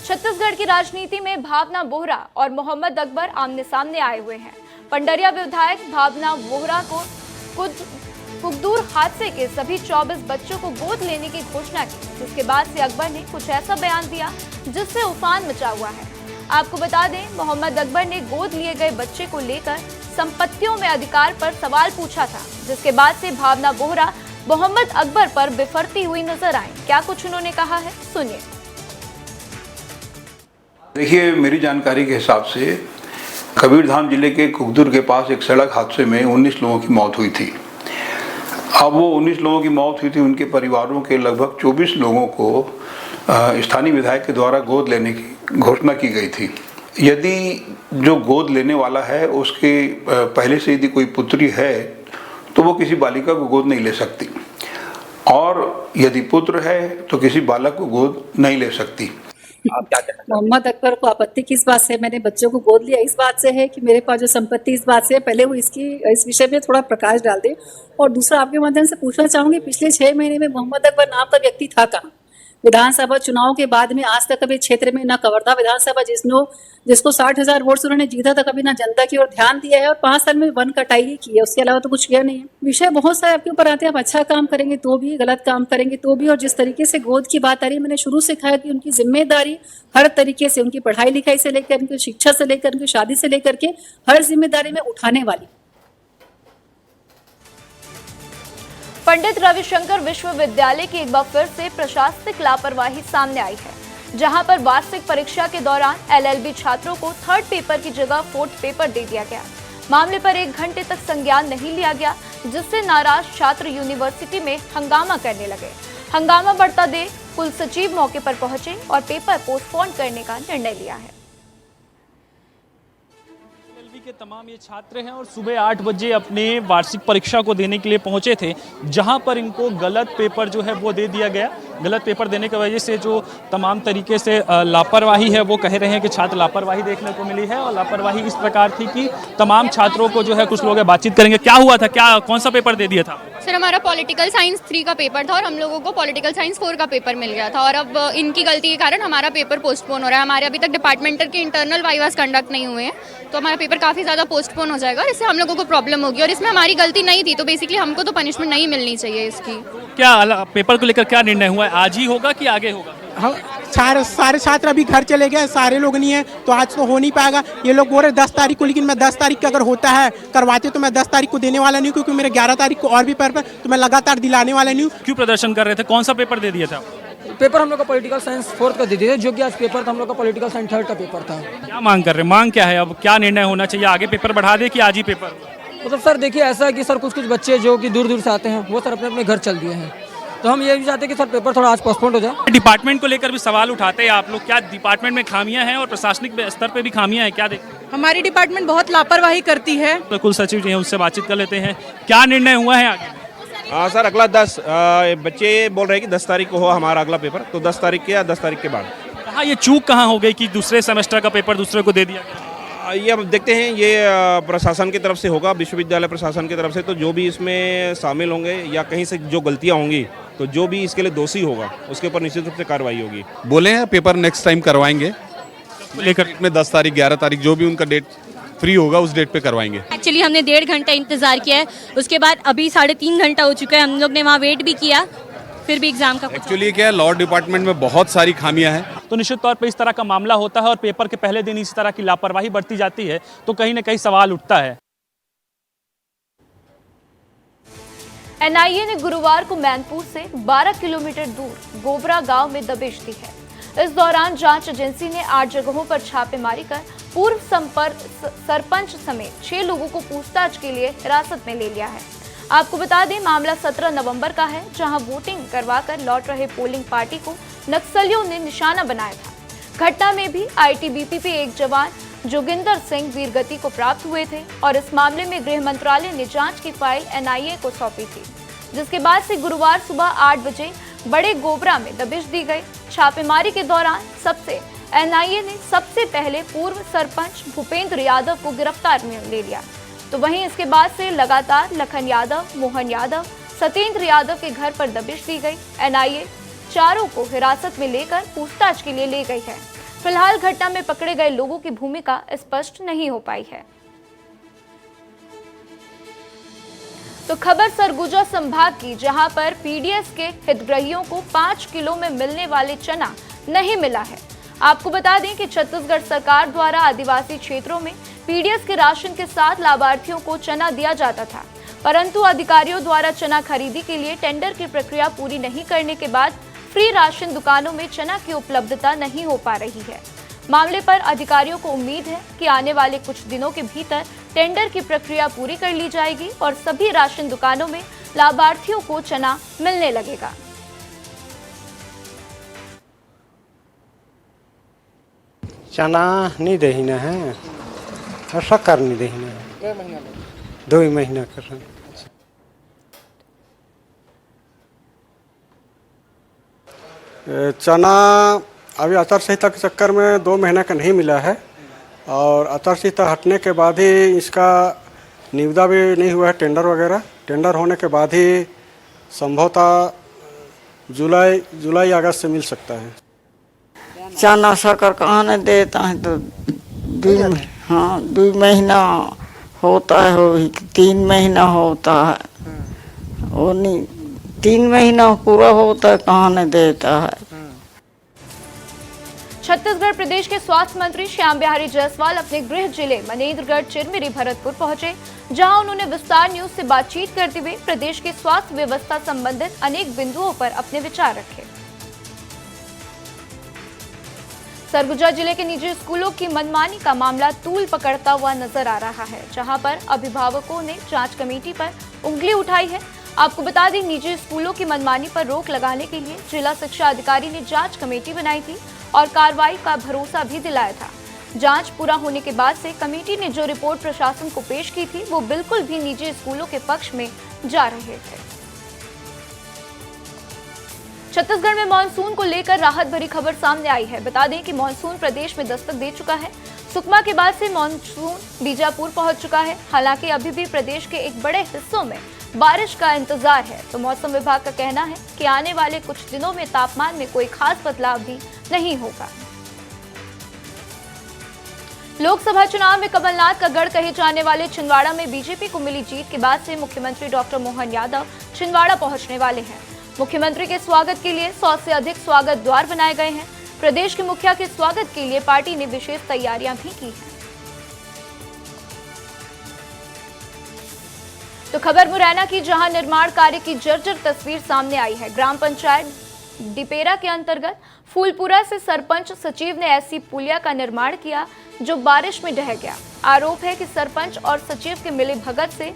छत्तीसगढ़ की राजनीति में भावना बोहरा और मोहम्मद अकबर आमने सामने आए हुए हैं। पंडरिया विधायक भावना बोहरा को कुगदूर हादसे के सभी 24 बच्चों को गोद लेने की घोषणा की, जिसके बाद से अकबर ने कुछ ऐसा बयान दिया जिससे उफान मचा हुआ है। आपको बता दें, मोहम्मद अकबर ने गोद लिए गए बच्चे को लेकर संपत्तियों में अधिकार पर सवाल पूछा था, जिसके बाद से भावना बोहरा मोहम्मद अकबर पर बिफरती हुई नजर आई। क्या कुछ उन्होंने कहा है, सुनिए। देखिए, मेरी जानकारी के हिसाब से कबीरधाम जिले के कुगदूर के पास एक सड़क हादसे में 19 लोगों की मौत हुई थी। अब वो 19 लोगों की मौत हुई थी, उनके परिवारों के लगभग 24 लोगों को स्थानीय विधायक के द्वारा गोद लेने की घोषणा की गई थी। यदि जो गोद लेने वाला है उसके पहले से यदि कोई पुत्री है तो वो किसी बालिका को गोद नहीं ले सकती, और यदि पुत्र है तो किसी बालक को गोद नहीं ले सकती। मोहम्मद अकबर को आपत्ति किस बात से मैंने बच्चों को गोद लिया, इस बात से है कि मेरे पास जो संपत्ति इस बात से है, पहले वो इस विषय में थोड़ा प्रकाश डाल दे। और दूसरा, आपके माध्यम से पूछना चाहूंगी, पिछले 6 महीने में मोहम्मद अकबर नाम का व्यक्ति था कहाँ? विधानसभा चुनाव के बाद में आज तक कभी क्षेत्र में न कवर्धा विधानसभा जिसको 60,000 वोट से उन्होंने जीता था, कभी ना जनता की ओर ध्यान दिया है, और 5 साल में वन कटाई ही की है, उसके अलावा तो कुछ किया नहीं है। विषय बहुत सारे आपके ऊपर आते हैं, आप अच्छा काम करेंगे तो भी, गलत काम करेंगे तो भी। और जिस तरीके से गोद की बात आ रही है, मैंने शुरू से कहा कि उनकी जिम्मेदारी हर तरीके से, उनकी पढ़ाई लिखाई से लेकर, उनकी शिक्षा से लेकर, उनकी शादी से लेकर के हर जिम्मेदारी में उठाने वाली। पंडित रविशंकर विश्वविद्यालय की एक बार फिर से प्रशासनिक लापरवाही सामने आई है, जहां पर वार्षिक परीक्षा के दौरान LLB छात्रों को 3rd पेपर की जगह 4th पेपर दे दिया गया। मामले पर 1 घंटे तक संज्ञान नहीं लिया गया, जिससे नाराज छात्र यूनिवर्सिटी में हंगामा करने लगे। हंगामा बढ़ता देख कुल सचिव मौके पर पहुंचे और पेपर पोस्टपोन करने का निर्णय लिया है। के तमाम ये छात्र हैं और सुबह 8 बजे अपने वार्षिक परीक्षा को देने के लिए पहुंचे थे, जहां पर इनको गलत पेपर जो है वो दे दिया गया। गलत पेपर देने की वजह से जो तमाम तरीके से लापरवाही है, वो कह रहे हैं कि छात्र लापरवाही देखने को मिली है। और लापरवाही इस प्रकार थी कि तमाम छात्रों को जो है, कुछ लोग बातचीत करेंगे। क्या हुआ था, कौन सा पेपर दे दिया था? सर, हमारा पॉलिटिकल साइंस 3 का पेपर था और हम लोगों को पॉलिटिकल साइंस 4 का पेपर मिल गया था, और अब इनकी गलती के कारण हमारा पेपर पोस्टपोन हो रहा है। हमारे अभी तक डिपार्टमेंटल के इंटरनल वाइवास कंडक्ट नहीं हुए हैं, तो हमारा पेपर काफ़ी ज़्यादा पोस्टपोन हो जाएगा। इससे हम लोगों को प्रॉब्लम होगी, और इसमें हमारी गलती नहीं थी, तो बेसिकली हमको तो पनिशमेंट नहीं मिलनी चाहिए इसकी। क्या पेपर को लेकर क्या निर्णय हुआ है? आज ही होगा कि आगे होगा? हम सारे छात्र अभी घर चले गए, सारे लोग नहीं है, तो आज तो हो नहीं पाएगा। ये लोग बोल रहे 10 तारीख को, लेकिन मैं 10 तारीख का अगर होता है करवाते तो मैं 10 तारीख को देने वाला नहीं, क्योंकि मेरे 11 तारीख को और भी पेपर, तो मैं लगातार दिलाने वाला नहीं हूँ। क्यों प्रदर्शन कर रहे थे? कौन सा पेपर दे दिया था? पेपर हम लोग का पॉलिटिकल साइंस 4 का दे दिए थे, जो कि आज पेपर था हम लोग का पॉलिटिकल साइंस 3 का पेपर था। क्या मांग कर रहे हैं? मांग क्या है? अब क्या निर्णय होना चाहिए? आगे पेपर बढ़ा दे कि आज ही पेपर? मतलब सर देखिए, ऐसा है कि सर कुछ बच्चे जो कि दूर दूर से आते हैं, वो सर अपने अपने घर चल दिए हैं, तो हम ये भी चाहते हैं कि सर पेपर थोड़ा आज पोस्टपोन हो जाए। डिपार्टमेंट को लेकर भी सवाल उठाते हैं आप लोग, क्या डिपार्टमेंट में खामियां हैं और प्रशासनिक स्तर पे भी खामियां हैं? क्या देखते हैं? हमारी डिपार्टमेंट बहुत लापरवाही करती है। तो कुल सचिव जी हैं, उससे बातचीत कर लेते हैं। क्या निर्णय हुआ है आगे? हाँ सर, अगला 10 बच्चे बोल रहे हैं कि 10 तारीख को हो हमारा अगला पेपर, तो 10 तारीख के या 10 तारीख के बाद। कहाँ ये चूक कहाँ हो गई कि दूसरे सेमेस्टर का पेपर दूसरे को दे दिया गया? ये अब देखते हैं, ये प्रशासन की तरफ से होगा, विश्वविद्यालय प्रशासन की तरफ से। तो जो भी इसमें शामिल होंगे या कहीं से जो गलतियां होंगी, तो जो भी इसके लिए दोषी होगा उसके ऊपर निश्चित रूप से कार्रवाई होगी। बोले हैं पेपर नेक्स्ट टाइम करवाएंगे, लेकर में 10 तारीख 11 तारीख जो भी उनका डेट फ्री होगा उस डेट पे करवाएंगे। एक्चुअली हमने 1.5 घंटा इंतजार किया है, उसके बाद अभी 3.5 घंटा हो चुका है। हम लोग ने वहाँ वेट भी किया, फिर भी एग्जाम का एक्चुअली क्या है, लॉ डिपार्टमेंट में बहुत सारी खामियां हैं। तो निश्चित तौर पे इस तरह का मामला होता है और पेपर के पहले दिन इस तरह की लापरवाही बढ़ती जाती है, तो कहीं ना कहीं सवाल उठता है। NIA ने गुरुवार को मैनपुर से 12 किलोमीटर दूर गोबरा गांव में दबिश दी है। इस दौरान जांच एजेंसी ने 8 जगहों पर छापेमारी कर पूर्व सरपंच समेत 6 लोगों को पूछताछ के लिए हिरासत में ले लिया है। आपको बता दें, मामला 17 नवंबर का है, जहां वोटिंग करवाकर लौट रहे पोलिंग पार्टी को नक्सलियों ने निशाना बनाया था। घटना में भी ITBP पे एक जवान जोगिंदर सिंह वीरगति को प्राप्त हुए थे, और इस मामले में गृह मंत्रालय ने जांच की फाइल NIA को सौंपी थी, जिसके बाद से गुरुवार सुबह 8 बजे बड़े गोबरा में दबिश दी गई। छापेमारी के दौरान NIA ने सबसे पहले पूर्व सरपंच भूपेंद्र यादव को गिरफ्तार में ले लिया, तो वहीं इसके बाद से लगातार लखन यादव, मोहन यादव, सत्येंद्र यादव के घर पर दबिश दी गई। NIA चारों को हिरासत में लेकर पूछताछ के लिए ले गई है। फिलहाल घटना में पकड़े गए लोगों की भूमिका स्पष्ट नहीं हो पाई है। तो खबर सरगुजा संभाग की, जहां पर पीडीएस के हितग्राहियों को 5 किलो में मिलने वाले चना नहीं मिला है। आपको बता दें कि छत्तीसगढ़ सरकार द्वारा आदिवासी क्षेत्रों में पीडीएस के राशन के साथ लाभार्थियों को चना दिया जाता था, परंतु अधिकारियों द्वारा चना खरीदी के लिए टेंडर की प्रक्रिया पूरी नहीं करने के बाद फ्री राशन दुकानों में चना की उपलब्धता नहीं हो पा रही है। मामले पर अधिकारियों को उम्मीद है कि आने वाले कुछ दिनों के भीतर टेंडर की प्रक्रिया पूरी कर ली जाएगी और सभी राशन दुकानों में लाभार्थियों को चना मिलने लगेगा। चना नहीं देना है, शक्कर नहीं देना है, 2 महीना कर। चना अभी आचार संहिता के चक्कर में 2 महीना का नहीं मिला है और आचार संहिता हटने के बाद ही इसका निविदा भी नहीं हुआ है, टेंडर वगैरह। टेंडर होने के बाद ही संभवतः जुलाई अगस्त से मिल सकता है। चना शक्कर कहाँ न देता है, तो 2 महीना होता है, 3 महीना होता है, वो नहीं 3 महीना पूरा होता है, कहाँ न देता है। छत्तीसगढ़ प्रदेश के स्वास्थ्य मंत्री श्याम बिहारी जायसवाल अपने गृह जिले मनेन्द्रगढ़, चिरमिरी, भरतपुर पहुंचे, जहां उन्होंने विस्तार न्यूज से बातचीत करते हुए प्रदेश की स्वास्थ्य व्यवस्था संबंधित अनेक बिंदुओं पर अपने विचार रखे। सरगुजा जिले के निजी स्कूलों की मनमानी का मामला तूल पकड़ता हुआ नजर आ रहा है, जहां पर अभिभावकों ने जांच कमेटी पर उंगली उठाई है। आपको बता दें, निजी स्कूलों की मनमानी पर रोक लगाने के लिए जिला शिक्षा अधिकारी ने जांच कमेटी बनाई थी और कार्रवाई का भरोसा भी दिलाया था। जांच पूरा होने के बाद से कमेटी ने जो रिपोर्ट प्रशासन को पेश की थी, वो बिल्कुल भी निजी स्कूलों के पक्ष में जा रहे थे। छत्तीसगढ़ में मानसून को लेकर राहत भरी खबर सामने आई है। बता दें कि मानसून प्रदेश में दस्तक दे चुका है। सुकमा के बाद से मानसून बीजापुर पहुंच चुका है। हालांकि अभी भी प्रदेश के एक बड़े हिस्सों में बारिश का इंतजार है, तो मौसम विभाग का कहना है कि आने वाले कुछ दिनों में तापमान में कोई खास बदलाव भी नहीं होगा। लोकसभा चुनाव में कमलनाथ का गढ़ कहे जाने वाले छिंदवाड़ा में बीजेपी को मिली जीत के बाद से मुख्यमंत्री डॉक्टर मोहन यादव छिंदवाड़ा पहुंचने वाले हैं। मुख्यमंत्री के स्वागत के लिए 100 से अधिक स्वागत द्वार बनाए गए हैं। प्रदेश के मुखिया के स्वागत के लिए पार्टी ने विशेष तैयारियां भी की हैं। तो खबर मुरैना की, जहां निर्माण कार्य की जर्जर तस्वीर सामने आई है। ग्राम पंचायत डिपेरा के अंतर्गत फूलपुरा से सरपंच सचिव ने ऐसी पुलिया का निर्माण किया जो बारिश में ढह गया। आरोप है कि सरपंच और सचिव के मिले भगत से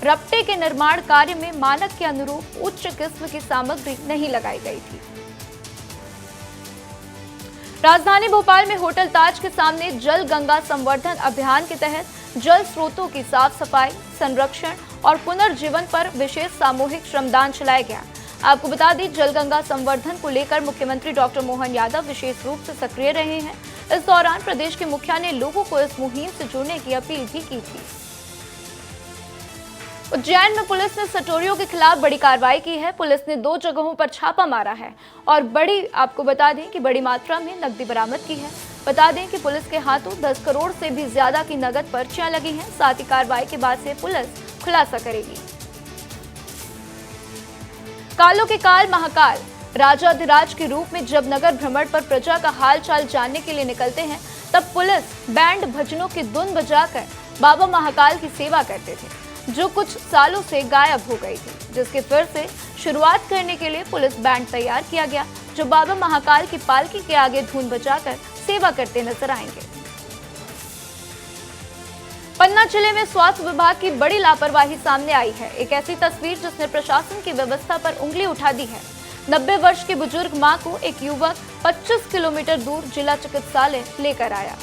रपटे के निर्माण कार्य में मानक के अनुरूप उच्च किस्म की सामग्री नहीं लगाई गई थी। राजधानी भोपाल में होटल ताज के सामने जल गंगा संवर्धन अभियान के तहत जल स्रोतों की साफ सफाई, संरक्षण और पुनर्जीवन पर विशेष सामूहिक श्रमदान चलाया गया। आपको बता दें, जल गंगा संवर्धन को लेकर मुख्यमंत्री डॉक्टर मोहन यादव विशेष रूप से सक्रिय रहे हैं। इस दौरान प्रदेश के मुखिया ने लोगों को इस मुहिम से जुड़ने की अपील भी की थी। उज्जैन में पुलिस ने सटोरियों के खिलाफ बड़ी कार्रवाई की है। पुलिस ने 2 जगहों पर छापा मारा है और आपको बता दें कि बड़ी मात्रा में नकदी बरामद की है। बता दें कि पुलिस के हाथों 10 करोड़ से भी ज्यादा की नकद पर्चियां लगी हैं। साथ ही कार्रवाई के बाद से पुलिस खुलासा करेगी। कालों के काल महाकाल राजाधिराज के रूप में जब नगर भ्रमण पर प्रजा का हाल चाल जानने के लिए निकलते हैं, तब पुलिस बैंड भजनों की धुन बजाकर बाबा महाकाल की सेवा करते थे, जो कुछ सालों से गायब हो गई थी, जिसके फिर से शुरुआत करने के लिए पुलिस बैंड तैयार किया गया, जो बाबा महाकाल की पालकी के आगे धुन बजाकर सेवा करते नजर आएंगे। पन्ना जिले में स्वास्थ्य विभाग की बड़ी लापरवाही सामने आई है। एक ऐसी तस्वीर जिसने प्रशासन की व्यवस्था पर उंगली उठा दी है। 90 वर्ष की बुजुर्ग मां को एक युवक 25 किलोमीटर दूर जिला चिकित्सालय लेकर आया।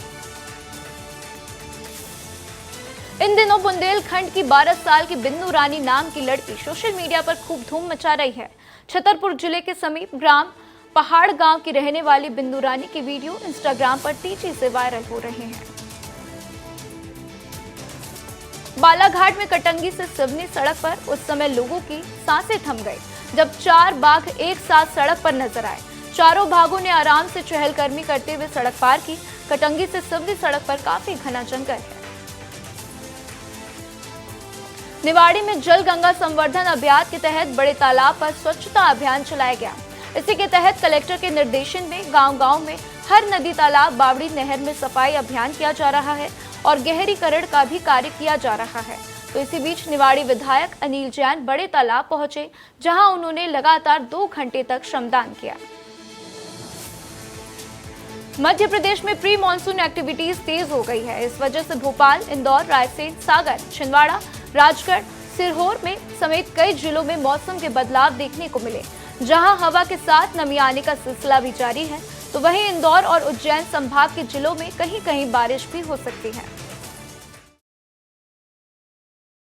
इन दिनों बुंदेलखंड की 12 साल की बिन्नू रानी नाम की लड़की सोशल मीडिया पर खूब धूम मचा रही है। छतरपुर जिले के समीप ग्राम पहाड़ गांव की रहने वाली बिन्नू रानी की वीडियो इंस्टाग्राम पर तेजी से वायरल हो रहे हैं। बालाघाट में कटंगी से सिवनी सड़क पर उस समय लोगों की सांसें थम गई जब 4 बाघ एक साथ सड़क पर नजर आए। चारों बाघों ने आराम से चहलकदमी करते हुए सड़क पार की। कटंगी से सिवनी सड़क पर काफी घना जंगल है। निवाड़ी में जल गंगा संवर्धन अभियान के तहत बड़े तालाब पर स्वच्छता अभियान चलाया गया। इसी के तहत कलेक्टर के निर्देशन में गांव-गांव में हर नदी, तालाब, बावड़ी, नहर में सफाई अभियान किया जा रहा है और गहरीकरण का भी कार्य किया जा रहा है। तो इसी बीच निवाड़ी विधायक अनिल जैन बड़े तालाब पहुंचे, जहां उन्होंने लगातार 2 घंटे तक श्रमदान किया। मध्य प्रदेश में प्री मानसून एक्टिविटीज तेज हो गई है। इस वजह से भोपाल, इंदौर, रायसेन, सागर, छिंदवाड़ा, राजगढ़, सिरहौर में समेत कई जिलों में मौसम के बदलाव देखने को मिले, जहां हवा के साथ नमी आने का सिलसिला भी जारी है। तो वहीं इंदौर और उज्जैन संभाग के जिलों में कहीं-कहीं बारिश भी हो सकती है।